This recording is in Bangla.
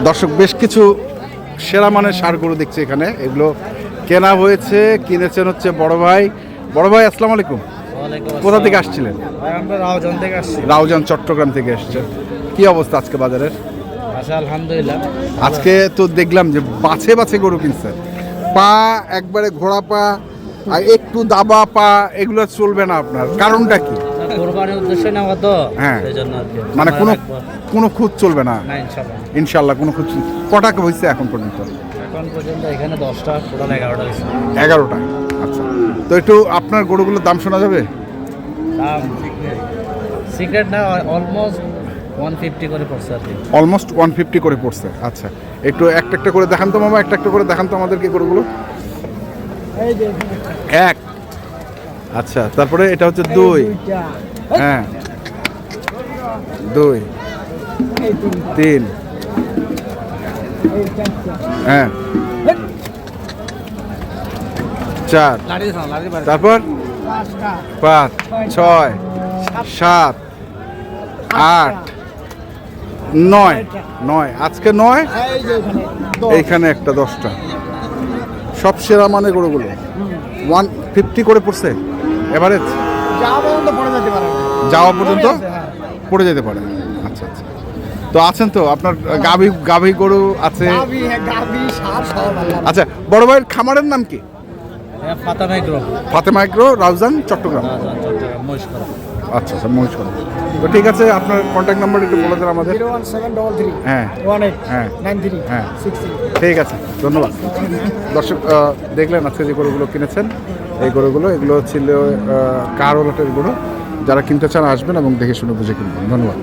দর্শক বেশ কিছু সেরা মানের ষাঁড় গরু দেখছি এখানে, এগুলো কেনা হয়েছে, কিনেছেন হচ্ছে বড় ভাই। বড় ভাই আসসালামু আলাইকুম, কোথা থেকে আসছিলেন? আমরা রাউজান থেকে আসছি। রাউজান চট্টগ্রাম থেকে এসেছেন। কি অবস্থা আজকে বাজারের? আচ্ছা, আলহামদুলিল্লাহ। আজকে তো দেখলাম যে বাছে বাছে গরু কিনছেন, পা একবারে ঘোড়া পা আর একটু দাবা পা, এগুলো চলবে না আপনার, কারণটা কি? কোরবানির উদ্দেশ্যে নেওয়া তো, হ্যাঁ, সেজন্য আর কি। মানে কোনো খুঁত চলবে না? না, ইনশাআল্লাহ। ইনশাল্লাহ কোনো খুঁত। কটা হয়েছে এখন পর্যন্ত? এখন পর্যন্ত এখানে 10টা, টোটাল 11টা হয়েছে। 11টা। আচ্ছা, তো একটু আপনার গরুগুলোর দাম শোনা যাবে? দাম সিক্রেট না, অলমোস্ট 150 করে পড়ছে আর কি। অলমোস্ট 150 করে পড়ছে। আচ্ছা, একটু একটা একটা করে দেখান তো মামা, একটা করে দেখান তো আমাদেরকে গরুগুলো। এক, আচ্ছা, তারপরে এটা হচ্ছে 2, হ্যাঁ 2, 3, হ্যাঁ 4, তারপর 5, 6, 7, 8, 9। আজকে 9, এইখানে একটা 10টা। সব সেরা মানে গরুগুলো 150 করে পড়ছে এভারেজ, যাওয়া পর্যন্ত পড়ে যেতে পারে। আচ্ছা আচ্ছা, তো আছেন তো আপনার গাভী গরু আছে? আচ্ছা, বড় ভাইয়ের খামারের নাম কি? ফাতেমা এগ্রো, রাউজান চট্টগ্রাম। আচ্ছা আচ্ছা, মহিষকরা। তো ঠিক আছে, আপনার কন্ট্যাক্ট নাম্বার একটু বলে দেন আমাদের। 01733 হ্যাঁ 18 হ্যাঁ 93 হ্যাঁ 63। ঠিক আছে, ধন্যবাদ। দর্শক দেখলেন আজকে যে গরুগুলো কিনেছেন, এই গরুগুলো, এগুলো ছিল কারোলাটের গরু। যারা কিনতে চান আসবেন এবং দেখে শুনে বুঝে কিনবেন। ধন্যবাদ।